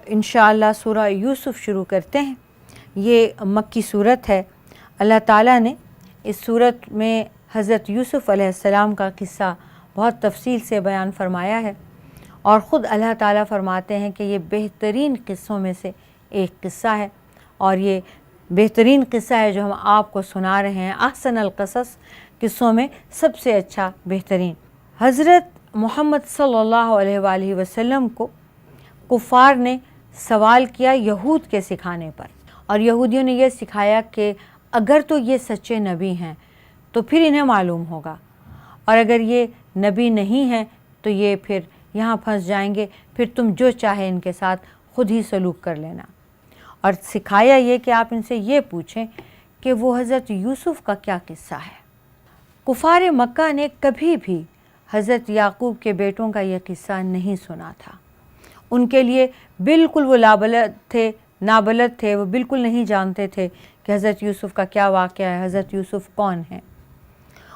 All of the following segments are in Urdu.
انشاءاللہ سورہ یوسف شروع کرتے ہیں۔ یہ مکی صورت ہے۔ اللہ تعالیٰ نے اس صورت میں حضرت یوسف علیہ السلام کا قصہ بہت تفصیل سے بیان فرمایا ہے، اور خود اللہ تعالیٰ فرماتے ہیں کہ یہ بہترین قصوں میں سے ایک قصہ ہے، اور یہ بہترین قصہ ہے جو ہم آپ کو سنا رہے ہیں۔ احسن القصص، قصوں میں سب سے اچھا، بہترین۔ حضرت محمد صلی اللہ علیہ وآلہ وسلم کو کفار نے سوال کیا یہود کے سکھانے پر، اور یہودیوں نے یہ سکھایا کہ اگر تو یہ سچے نبی ہیں تو پھر انہیں معلوم ہوگا، اور اگر یہ نبی نہیں ہیں تو یہ پھر یہاں پھنس جائیں گے، پھر تم جو چاہے ان کے ساتھ خود ہی سلوک کر لینا۔ اور سکھایا یہ کہ آپ ان سے یہ پوچھیں کہ وہ حضرت یوسف کا کیا قصہ ہے۔ کفار مکہ نے کبھی بھی حضرت یعقوب کے بیٹوں کا یہ قصہ نہیں سنا تھا۔ ان کے لیے بالکل وہ نابلد تھے، وہ بالکل نہیں جانتے تھے کہ حضرت یوسف کا کیا واقعہ ہے، حضرت یوسف کون ہیں۔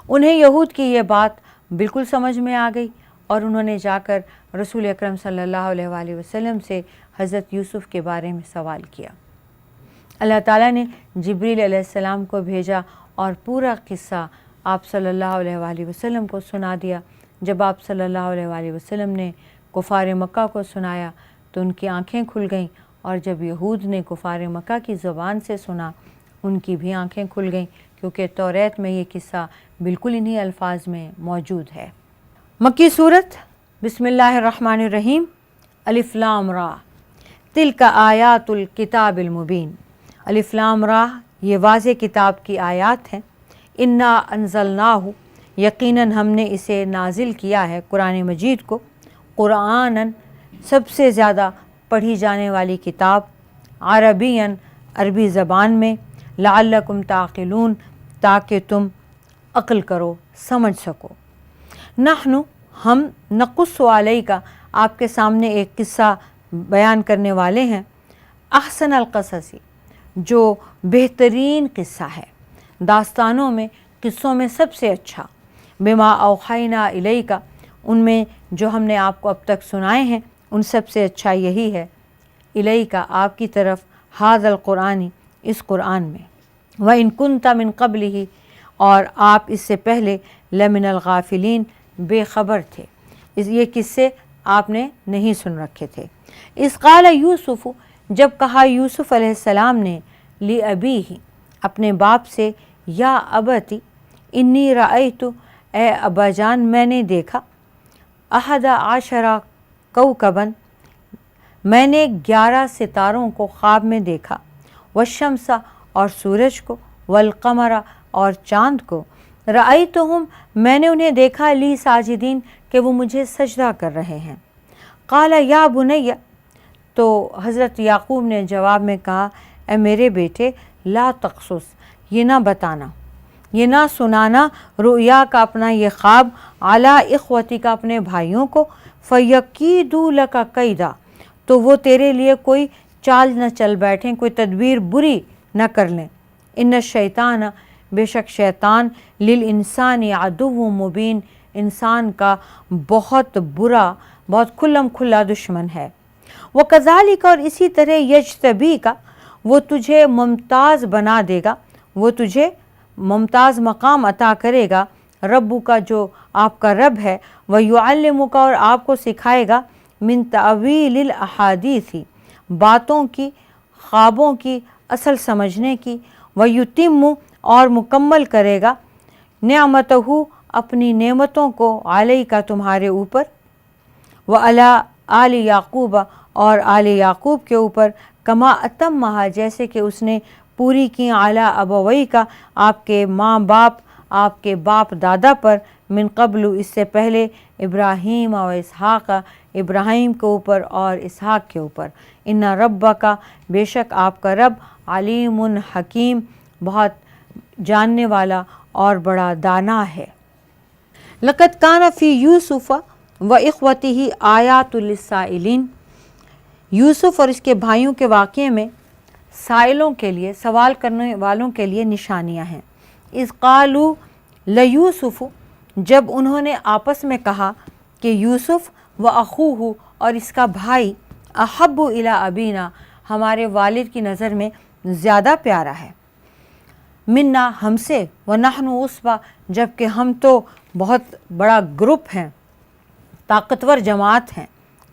انہیں یہود کی یہ بات بالکل سمجھ میں آ گئی، اور انہوں نے جا کر رسول اکرم صلی اللہ علیہ وآلہ وسلم سے حضرت یوسف کے بارے میں سوال کیا۔ اللہ تعالیٰ نے جبریل علیہ السلام کو بھیجا اور پورا قصہ آپ صلی اللہ علیہ وآلہ وسلم کو سنا دیا۔ جب آپ صلی اللہ علیہ وآلہ وسلم نے کفار مکہ کو سنایا تو ان کی آنکھیں کھل گئیں، اور جب یہود نے کفار مکہ کی زبان سے سنا ان کی بھی آنکھیں کھل گئیں، کیونکہ توریت میں یہ قصہ بالکل انہی الفاظ میں موجود ہے۔ مکی صورت۔ بسم اللہ الرحمن الرحیم۔ الف لام را تلک آیات الکتاب المبین۔ الف لام را، یہ واضح کتاب کی آیات ہیں۔ انا انزلناہ، یقیناً ہم نے اسے نازل کیا ہے، قرآن مجید کو، قرآناً، سب سے زیادہ پڑھی جانے والی کتاب، عربیاً، عربی زبان میں، لعلکم تعقلون، تاکہ تم عقل کرو، سمجھ سکو۔ نحن، ہم، نقص علیک، آپ کے سامنے ایک قصہ بیان کرنے والے ہیں، احسن القصص، جو بہترین قصہ ہے، داستانوں میں، قصوں میں سب سے اچھا، بما اوحینا الیک، ان میں جو ہم نے آپ کو اب تک سنائے ہیں ان سب سے اچھا یہی ہے، الیک، آپ کی طرف، ھذا القرآن، اس قرآن میں، وَإِن كُنْتَ مِن قَبْلِهِ، اور آپ اس سے پہلے، لَمِنَ الْغَافِلِينَ، بے خبر تھے، یہ قصے آپ نے نہیں سن رکھے تھے۔ اذ قال یوسف، جب کہا یوسف علیہ السلام نے، لِأَبِيهِ، اپنے باپ سے، یا ابتی، انی رأیت، اے ابا جان میں نے دیکھا، 11 کوکباً، میں نے 11 ستاروں کو خواب میں دیکھا، والشمس، اور سورج کو، والقمر، اور چاند کو، رأیتہم، میں نے انہیں دیکھا، لی ساجدین، کہ وہ مجھے سجدہ کر رہے ہیں۔ قال یا بنی، تو حضرت یعقوب نے جواب میں کہا، اے میرے بیٹے، لا تقصص، یہ نہ بتانا، یہ نہ سنانا، رؤیا کا، اپنا یہ خواب، علی اخوتی کا، اپنے بھائیوں کو، فیکیدوا لک کیدا، تو وہ تیرے لیے کوئی چال نہ چل بیٹھیں، کوئی تدبیر بری نہ کر لیں۔ ان الشیطان، بے شک شیطان، للانسان عدو مبین، انسان کا بہت برا، بہت کھلم کھلا دشمن ہے۔ وکذالک، اور اسی طرح، یجتبیک، وہ تجھے ممتاز بنا دے گا، وہ تجھے ممتاز مقام عطا کرے گا، ربو کا، جو آپ کا رب ہے، ویعلمک، اور آپ کو سکھائے گا، من تأویل الاحادیث، باتوں کی، خوابوں کی اصل سمجھنے کی، ویتم، اور مکمل کرے گا، نعمتہ، اپنی نعمتوں کو، علیک، تمہارے اوپر، وعلی آل یعقوب، اور آل یعقوب کے اوپر، کما اتمہا، جیسے کہ اس نے پوری کی، علی ابویک، آپ کے ماں باپ، آپ کے باپ دادا پر، من قبل، اس سے پہلے، ابراہیم و اسحاق، ابراہیم کے اوپر اور اسحاق کے اوپر، ان ربک، بے شک آپ کا رب، علیم حکیم، بہت جاننے والا اور بڑا دانا ہے۔ لقد کان فی یوسف و اخوتہ آیات للسائلین، یوسف اور اس کے بھائیوں کے واقعے میں سائلوں کے لیے، سوال کرنے والوں کے لیے نشانیاں ہیں۔ اذ قالوا لیوسف، جب انہوں نے آپس میں کہا کہ یوسف و اخوہ، اور اس کا بھائی، احب الی ابینا ہمارے والد کی نظر میں زیادہ پیارا ہے، منا ہم سے، ونحن عصبہ جبکہ ہم تو بہت بڑا گروپ ہیں، طاقتور جماعت ہیں،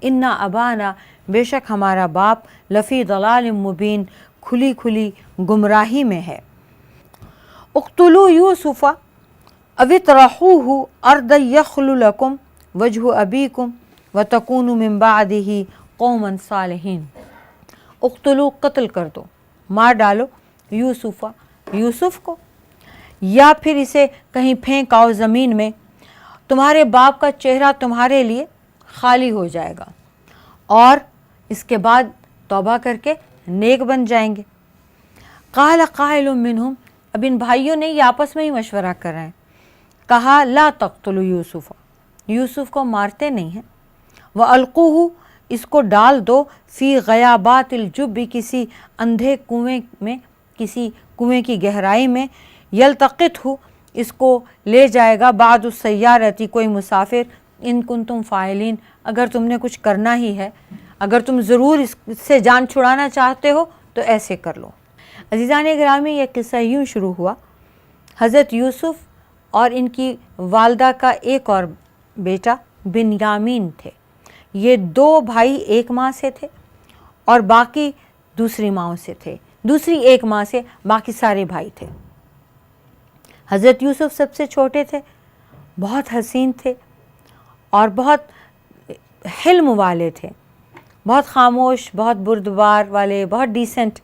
انا ابانا بے شک ہمارا باپ لفی ضلال مبین کھلی کھلی گمراہی میں ہے، اقتلوا یوسف او اطرحوہ ارضا یخل لکم وجہ ابیکم وتکونوا من بعدہ قوما صالحین، اقتلوا قتل کر دو، مار ڈالو، یوسف کو، یا پھر اسے کہیں پھینک آؤ زمین میں، تمہارے باپ کا چہرہ تمہارے لیے خالی ہو جائے گا اور اس کے بعد توبہ کر کے نیک بن جائیں گے۔ قال قائل منہم، اب ان بھائیوں نے یہ آپس میں ہی مشورہ کر رہے ہیں، کہا لا تقتلوا یوسف کو مارتے نہیں ہیں، وَأَلْقُوهُ اس کو ڈال دو فی غیابات الجب کسی اندھے کنویں میں، کسی کنویں کی گہرائی میں، یلتقطہ اس کو لے جائے گا بعض السیارتی کوئی مسافر، ان کنتم فاعلین اگر تم نے کچھ کرنا ہی ہے، اگر تم ضرور اس سے جان چھڑانا چاہتے ہو تو ایسے کر لو۔ عزیزان گرامی، یہ قصہ یوں شروع ہوا، حضرت یوسف اور ان کی والدہ کا ایک اور بیٹا بنیامین تھے، یہ دو بھائی ایک ماں سے تھے اور باقی دوسری ماں سے تھے، دوسری ایک ماں سے باقی سارے بھائی تھے۔ حضرت یوسف سب سے چھوٹے تھے، بہت حسین تھے اور بہت حلم والے تھے، بہت خاموش، بہت بردبار والے، بہت ڈیسنٹ۔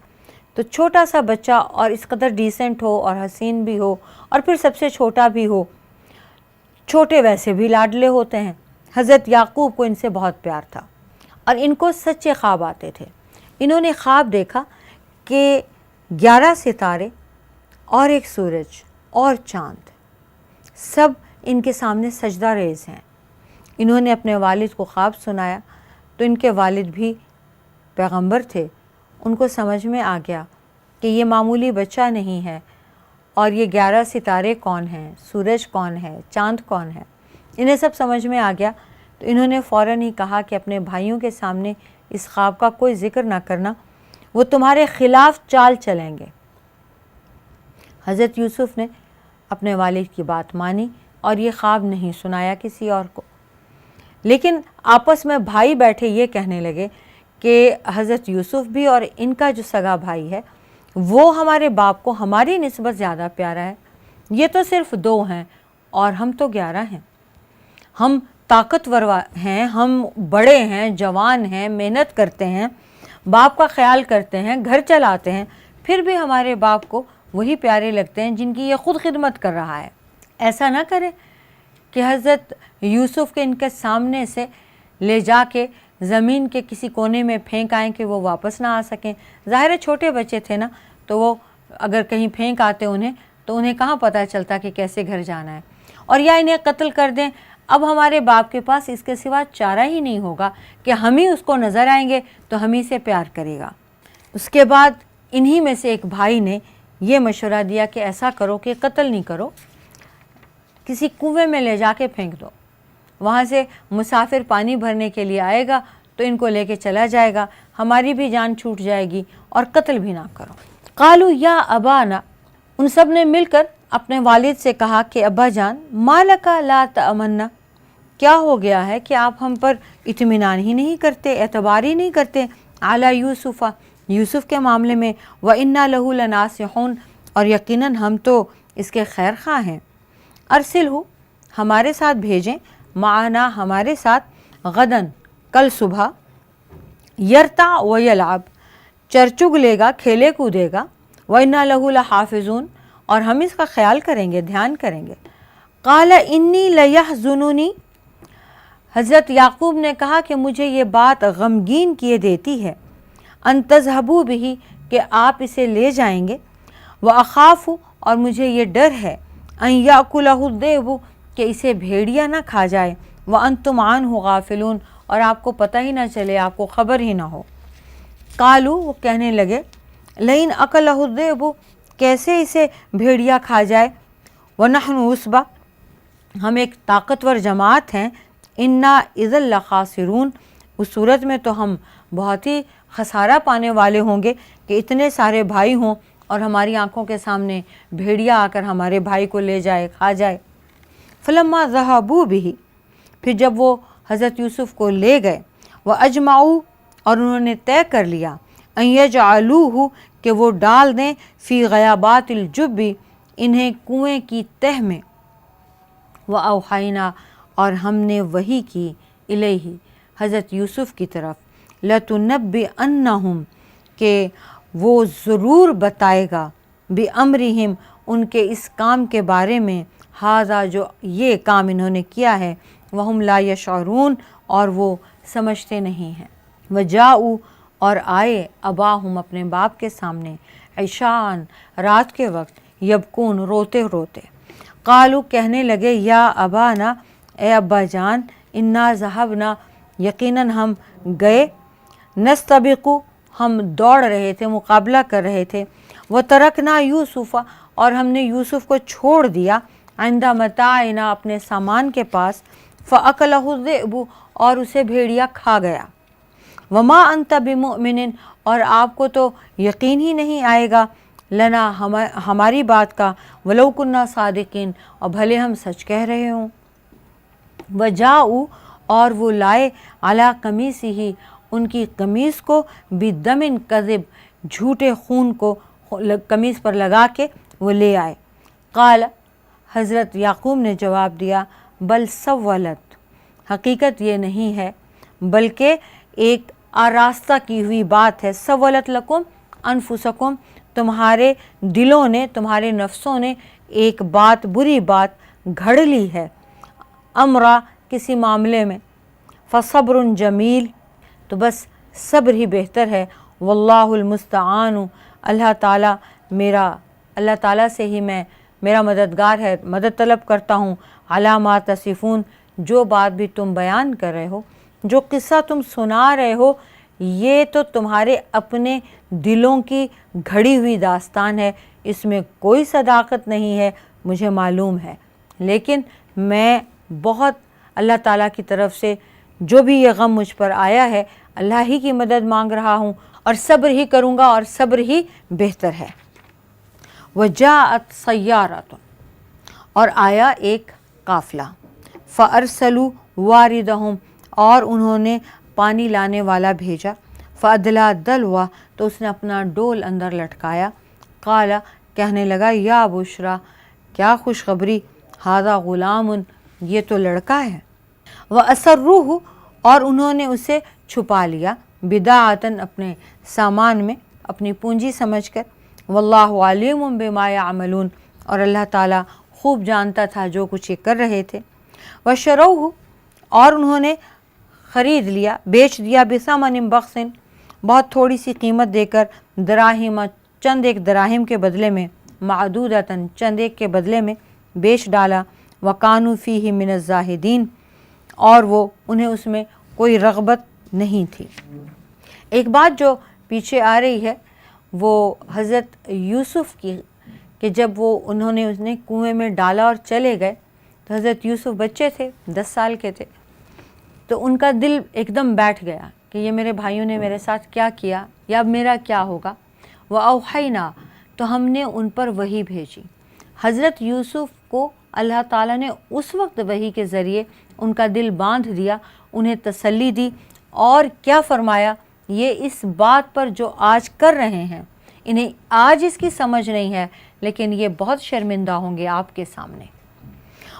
تو چھوٹا سا بچہ اور اس قدر ڈیسنٹ ہو اور حسین بھی ہو اور پھر سب سے چھوٹا بھی ہو، چھوٹے ویسے بھی لاڈلے ہوتے ہیں۔ حضرت یعقوب کو ان سے بہت پیار تھا اور ان کو سچے خواب آتے تھے۔ انہوں نے خواب دیکھا کہ 11 ستارے اور ایک سورج اور چاند سب ان کے سامنے سجدہ ریز ہیں۔ انہوں نے اپنے والد کو خواب سنایا تو ان کے والد بھی پیغمبر تھے، ان کو سمجھ میں آ گیا کہ یہ معمولی بچہ نہیں ہے اور یہ 11 ستارے کون ہیں، سورج کون ہے، چاند کون ہے، انہیں سب سمجھ میں آ گیا۔ تو انہوں نے فوراً ہی کہا کہ اپنے بھائیوں کے سامنے اس خواب کا کوئی ذکر نہ کرنا، وہ تمہارے خلاف چال چلیں گے۔ حضرت یوسف نے اپنے والد کی بات مانی اور یہ خواب نہیں سنایا کسی اور کو، لیکن آپس میں بھائی بیٹھے یہ کہنے لگے کہ حضرت یوسف بھی اور ان کا جو سگا بھائی ہے وہ ہمارے باپ کو ہماری نسبت زیادہ پیارا ہے، یہ تو صرف 2 ہیں اور ہم تو 11 ہیں، ہم طاقتور ہیں، ہم بڑے ہیں، جوان ہیں، محنت کرتے ہیں، باپ کا خیال کرتے ہیں، گھر چلاتے ہیں، پھر بھی ہمارے باپ کو وہی پیارے لگتے ہیں جن کی یہ خود خدمت کر رہا ہے۔ ایسا نہ کرے کہ حضرت یوسف کے ان کے سامنے سے لے جا کے زمین کے کسی کونے میں پھینک آئیں کہ وہ واپس نہ آ سکیں۔ ظاہر ہے چھوٹے بچے تھے نا، تو وہ اگر کہیں پھینک آتے انہیں تو انہیں کہاں پتہ چلتا کہ کیسے گھر جانا ہے، اور یا انہیں قتل کر دیں۔ اب ہمارے باپ کے پاس اس کے سوا چارہ ہی نہیں ہوگا کہ ہم ہی اس کو نظر آئیں گے تو ہم ہی سے پیار کرے گا۔ اس کے بعد انہی میں سے ایک بھائی نے یہ مشورہ دیا کہ ایسا کرو کہ قتل نہیں کرو، کسی کنویں میں لے جا کے پھینک دو، وہاں سے مسافر پانی بھرنے کے لیے آئے گا تو ان کو لے کے چلا جائے گا، ہماری بھی جان چھوٹ جائے گی، اور قتل بھی نہ کرو۔ قالوا یا ابانا، ان سب نے مل کر اپنے والد سے کہا کہ ابا جان، ما لک لا تأمنا، کیا ہو گیا ہے کہ آپ ہم پر اطمینان ہی نہیں کرتے، اعتبار ہی نہیں کرتے، علی یوسف، یوسف کے معاملے میں، وَإِنَّا لَهُ لَنَاصِحُونَ، اور یقیناً ہم تو اس کے خیر خواہ ہیں، ارسلہ، ہمارے ساتھ بھیجیں، معنا ہمارے ساتھ، غدن، کل صبح، یرتع ویلعب، چرچگ لے گا، کھیلے کودے گا، وَإِنَّا لَهُ لَحَافِظُونَ، اور ہم اس کا خیال کریں گے، دھیان کریں گے۔ قال انی لیحزننی، حضرت یعقوب نے کہا کہ مجھے یہ بات غمگین کیے دیتی ہے، ان تذهبوا بہ، کہ آپ اسے لے جائیں گے، واخاف، اور مجھے یہ ڈر ہے، ان یاکلہ الذئب، کہ اسے بھیڑیا نہ کھا جائے، وانتم عنہ غافلون، اور آپ کو پتہ ہی نہ چلے، آپ کو خبر ہی نہ ہو۔ قالوا، وہ کہنے لگے، لئن اکلہ الذئب، کیسے اسے بھیڑیا کھا جائے، ونحن عصبہ، ہم ایک طاقتور جماعت ہیں، انا اذا لخاسرون، اس صورت میں تو ہم بہت ہی خسارہ پانے والے ہوں گے کہ اتنے سارے بھائی ہوں اور ہماری آنکھوں کے سامنے بھیڑیا آ کر ہمارے بھائی کو لے جائے، کھا جائے۔ فلما ذہبوا بہ، پھر جب وہ حضرت یوسف کو لے گئے، واجمعوا، اور انہوں نے طے کر لیا، ان یجعلوہ، کہ وہ ڈال دیں، فی غیابات الجب، انہیں کنویں کی تہ میں، واوحینا، اور ہم نے وحی کی، الیہ، حضرت یوسف کی طرف، لتنبئنہم، کہ وہ ضرور بتائے گا، بامرہم، ان کے اس کام کے بارے میں، ھذا، جو یہ کام انہوں نے کیا ہے، وہم لا یشعرون، اور وہ سمجھتے نہیں ہیں۔ وجاؤ، اور آئے، اباہم، اپنے باپ کے سامنے، عشاء، رات کے وقت، یبکون، روتے روتے، قالو، کہنے لگے، یا ابانا، اے ابا جان، انا ذہبنا، یقیناً ہم گئے، نستبق، ہم دوڑ رہے تھے، مقابلہ کر رہے تھے، وترکنا یوسف، اور ہم نے یوسف کو چھوڑ دیا، عند متاعنا، اپنے سامان کے پاس، فاکلہ الذئب، اور اسے بھیڑیا کھا گیا، وما انت بمؤمن، اور آپ کو تو یقین ہی نہیں آئے گا، لنا، ہماری بات کا، ولو کنا صادقین، اور بھلے ہم سچ کہہ رہے ہوں۔ وجاؤ، اور وہ لائے، علی قمیصہ، ان کی قمیص کو، بدم کذب، جھوٹے خون کو قمیص پر لگا کے وہ لے آئے۔ قال، حضرت یعقوب نے جواب دیا، بل سولت، حقیقت یہ نہیں ہے، بلکہ ایک آراستہ کی ہوئی بات ہے، سولت لکم انفسکم، تمہارے دلوں نے، تمہارے نفسوں نے ایک بات، بری بات گھڑ لی ہے، امرا، کسی معاملے میں، فصبر جمیل، تو بس صبر ہی بہتر ہے، واللہ المستعان، اللہ تعالیٰ سے ہی میرا مددگار ہے، مدد طلب کرتا ہوں، علی ما تصفون، جو بات بھی تم بیان کر رہے ہو، جو قصہ تم سنا رہے ہو، یہ تو تمہارے اپنے دلوں کی گھڑی ہوئی داستان ہے، اس میں کوئی صداقت نہیں ہے، مجھے معلوم ہے، لیکن میں بہت اللہ تعالیٰ کی طرف سے جو بھی یہ غم مجھ پر آیا ہے، اللہ ہی کی مدد مانگ رہا ہوں، اور صبر ہی کروں گا، اور صبر ہی بہتر ہے۔ وجاءت سیارۃ، اور آیا ایک قافلہ، فارسلوا واردہم، اور انہوں نے پانی لانے والا بھیجا، فادلی دلوا، تو اس نے اپنا ڈول اندر لٹکایا، قال، کہنے لگا، یا بشرا، کیا خوشخبری، ھذا غلام، یہ تو لڑکا ہے، واسروہ، اور انہوں نے اسے چھپا لیا، بداعۃ، اپنے سامان میں، اپنی پونجی سمجھ کر، واللہ علیم بما یعملون، اور اللہ تعالیٰ خوب جانتا تھا جو کچھ یہ کر رہے تھے، وشروہ، اور انہوں نے خرید لیا، بیچ دیا، بثمن بخس، بہت تھوڑی سی قیمت دے کر، دراہم، چند ایک دراہم کے بدلے میں، معدودۃ، چند ایک کے بدلے میں بیچ ڈالا، وکانوا فیہ من الزاہدین، اور وہ انہیں اس میں کوئی رغبت نہیں تھی۔ ایک بات جو پیچھے آ رہی ہے وہ حضرت یوسف کی، کہ جب انہوں نے کنویں میں ڈالا اور چلے گئے، تو حضرت یوسف بچے تھے، 10 سال کے تھے، تو ان کا دل ایک دم بیٹھ گیا کہ یہ میرے بھائیوں نے میرے ساتھ کیا کیا، یا اب میرا کیا ہوگا۔ وَأَوْحَيْنَا، تو ہم نے ان پر وحی بھیجی۔ حضرت یوسف کو اللہ تعالیٰ نے اس وقت وحی کے ذریعے ان کا دل باندھ دیا، انہیں تسلی دی، اور کیا فرمایا، یہ اس بات پر جو آج کر رہے ہیں، انہیں آج اس کی سمجھ نہیں ہے، لیکن یہ بہت شرمندہ ہوں گے آپ کے سامنے۔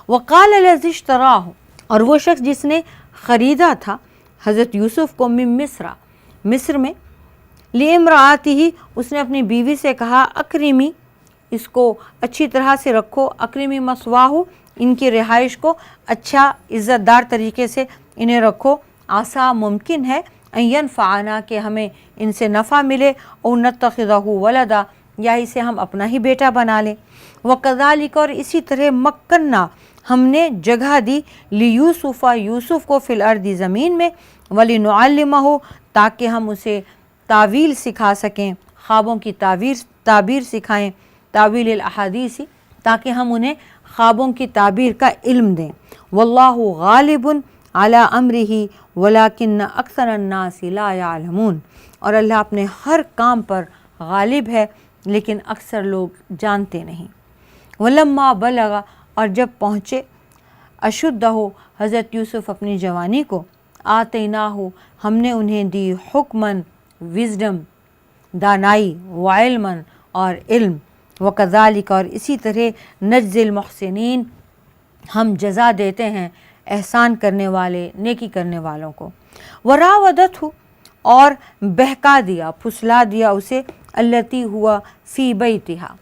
وَقَالَ الَّذِي اشْتَرَاهُ، اور وہ شخص جس نے خریدا تھا حضرت یوسف کو، من مصر میں، لِامْرَأَتِهِ، اس نے اپنی بیوی سے کہا، اکرمی، اس کو اچھی طرح سے رکھو، اکرمی مثواہ، ان کی رہائش کو اچھا عزت دار طریقے سے انہیں رکھو، آسا، ممکن ہے، ان ینفعنا، کہ ہمیں ان سے نفع ملے، او نتخذہ ولدا، یا اسے ہم اپنا ہی بیٹا بنا لیں۔ وکذالک، اور اسی طرح، مکننا، ہم نے جگہ دی، لیوسف، یوسف کو، فی الارض، زمین میں، ولنعلمہ، تاکہ ہم اسے تعویل سکھا سکیں، خوابوں کی تعبیر سکھائیں، تعویل الاحادیث، تاکہ ہم انہیں خوابوں کی تعبیر کا علم دیں۔ واللہ غالب علی امرہ ولیکن اکثر الناس لا یعلمون، اور اللہ اپنے ہر کام پر غالب ہے لیکن اکثر لوگ جانتے نہیں۔ ولما بلغ، اور جب پہنچے اشدہ حضرت یوسف اپنی جوانی کو، آتیناہ، ہم نے انہیں دی حکمن وزڈم دانائی، وعلمن اور علم، وکذالک اور اسی طرح نجزی المحسنین ہم جزا دیتے ہیں احسان کرنے والے، نیکی کرنے والوں کو۔ وراودتہ، اور بہکا دیا، پھسلا دیا اسے، التی ہوا فی بیتہا،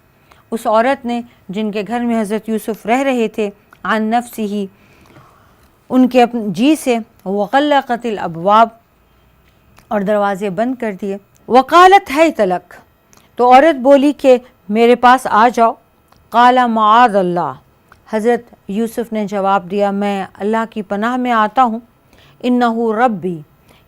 اس عورت نے جن کے گھر میں حضرت یوسف رہ رہے تھے، عن نفسہ، ان کے جی سے، وغلقت الابواب، اور دروازے بند کر دیے، وقالت ہیت لک، تو عورت بولی کہ میرے پاس آ جاؤ، قال معاذ اللہ، حضرت یوسف نے جواب دیا میں اللہ کی پناہ میں آتا ہوں، انہ ربی،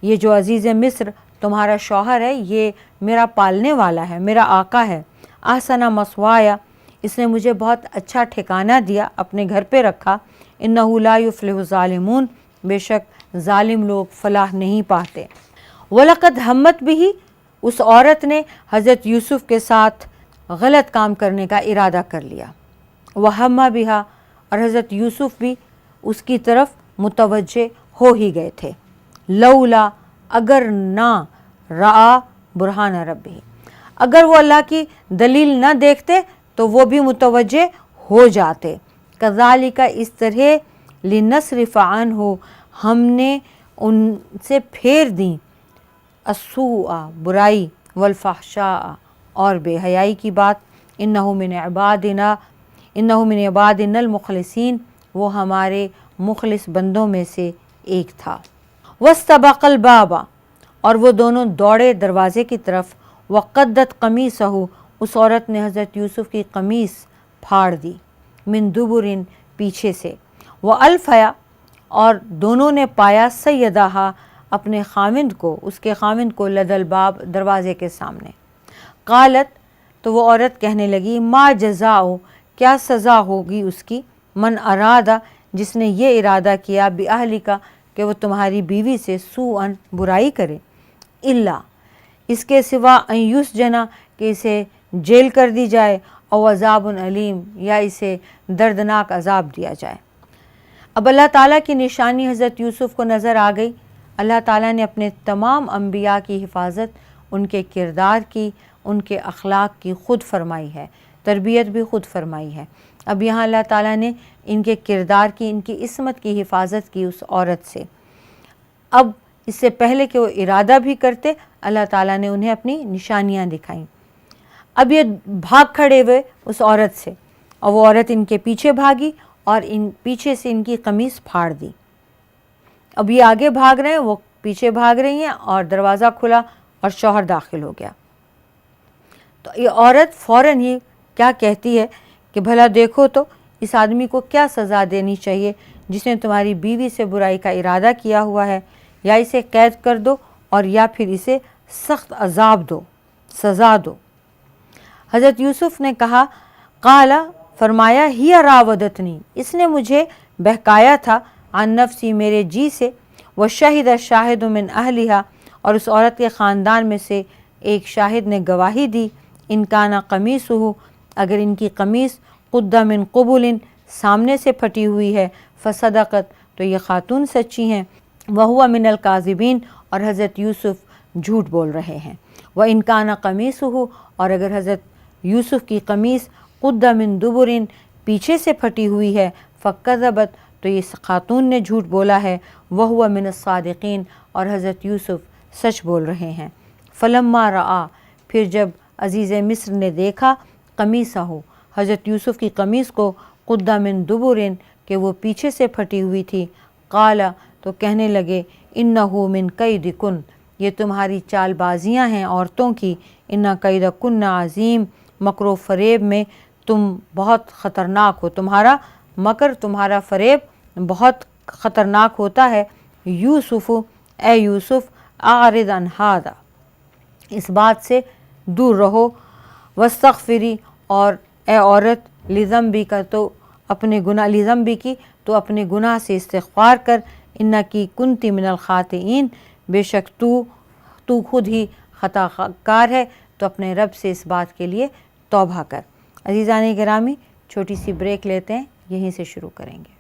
یہ جو عزیز مصر تمہارا شوہر ہے یہ میرا پالنے والا ہے، میرا آقا ہے، احسن مثوایا، اس نے مجھے بہت اچھا ٹھکانہ دیا، اپنے گھر پہ رکھا، انہ لا یفلح الظالمون، بے شک ظالم لوگ فلاح نہیں پاتے۔ وَلَقَدْ ہمت بھی، اس عورت نے حضرت یوسف کے ساتھ غلط کام کرنے کا ارادہ کر لیا، وَهَمَّ بِهَا، اور حضرت یوسف بھی اس کی طرف متوجہ ہو ہی گئے تھے، لولا، اگر نہ، رعا برہان ربہ، اگر وہ اللہ کی دلیل نہ دیکھتے تو وہ بھی متوجہ ہو جاتے، کذالک، اس طرح، لنصرف عنہ، ہم نے ان سے پھیر دیں، السوء، برائی، والفحشاء، اور بے حیائی کی بات، انہ من عبادنا المخلصین، وہ ہمارے مخلص بندوں میں سے ایک تھا۔ واستبق الباب، اور وہ دونوں دوڑے دروازے کی طرف، وقدت قمیصہ، اس عورت نے حضرت یوسف کی قمیص پھاڑ دی، من دبر، پیچھے سے، والفیا، اور دونوں نے پایا، سیدہا، اپنے خاوند کو، اس کے خاوند کو، لد الباب، دروازے کے سامنے، قالت، تو وہ عورت کہنے لگی، ما جزاؤ، کیا سزا ہوگی اس کی، من ارادہ، جس نے یہ ارادہ کیا، باہلک، کہ وہ تمہاری بیوی سے سوءً، برائی کرے، الا، اس کے سوا، ان یسجنا، کہ اسے جیل کر دی جائے، او عذاب علیم، یا اسے دردناک عذاب دیا جائے۔ اب اللہ تعالیٰ کی نشانی حضرت یوسف کو نظر آ گئی۔ اللہ تعالیٰ نے اپنے تمام انبیاء کی حفاظت، ان کے کردار کی، ان کے اخلاق کی خود فرمائی ہے، تربیت بھی خود فرمائی ہے۔ اب یہاں اللہ تعالیٰ نے ان کے کردار کی، ان کی عصمت کی حفاظت کی اس عورت سے۔ اب اس سے پہلے کہ وہ ارادہ بھی کرتے، اللہ تعالیٰ نے انہیں اپنی نشانیاں دکھائیں۔ اب یہ بھاگ کھڑے ہوئے اس عورت سے، اور وہ عورت ان کے پیچھے بھاگی اور ان پیچھے سے ان کی قمیص پھاڑ دی۔ اب یہ آگے بھاگ رہے ہیں، وہ پیچھے بھاگ رہی ہیں، اور دروازہ کھلا اور شوہر داخل ہو گیا۔ تو یہ عورت فوراً ہی کیا کہتی ہے کہ بھلا دیکھو تو اس آدمی کو کیا سزا دینی چاہیے جس نے تمہاری بیوی سے برائی کا ارادہ کیا ہوا ہے، یا اسے قید کر دو اور یا پھر اسے سخت عذاب دو، سزا دو۔ حضرت یوسف نے کہا، قال، فرمایا، ہی راودتنی، اس نے مجھے بہکایا تھا، عن نفسی، میرے جی سے، وشہد شاہد من اہلہا، اور اس عورت کے خاندان میں سے ایک شاہد نے گواہی دی، ان کانا قمیصہ، اگر ان کی قمیص، قد من قبل، سامنے سے پھٹی ہوئی ہے، فصدقت، تو یہ خاتون سچی ہیں، وہو من الکاذبین، اور حضرت یوسف جھوٹ بول رہے ہیں، وان کان قمیصہ، اور اگر حضرت یوسف کی قمیص، قد من دبر، پیچھے سے پھٹی ہوئی ہے، فکذبت، تو یہ خاتون نے جھوٹ بولا ہے، وہو من الصادقین، اور حضرت یوسف سچ بول رہے ہیں۔ فلما رآ، پھر جب عزیز مصر نے دیکھا، قمیصہ، حضرت یوسف کی قمیص کو، قد من دبر، کہ وہ پیچھے سے پھٹی ہوئی تھی، قال، تو کہنے لگے، انہ من کیدکن، یہ تمہاری چال بازیاں ہیں عورتوں کی، ان کیدکن عظیم، مکر و فریب میں تم بہت خطرناک ہو، تمہارا مکر، تمہارا فریب بہت خطرناک ہوتا ہے۔ یوسف، اے یوسف، اعرض عن ھذا، اس بات سے دور رہو، واستغفری، اور اے عورت، لذنبک، تو اپنے گناہ، لذنبک، تو اپنے گناہ سے استغفار کر، انکی کنتی من الخاطئین، بے شک تو خود ہی خطا کار ہے، تو اپنے رب سے اس بات کے لیے توبہ کر۔ عزیزان گرامی، چھوٹی سی بریک لیتے ہیں، یہیں سے شروع کریں گے۔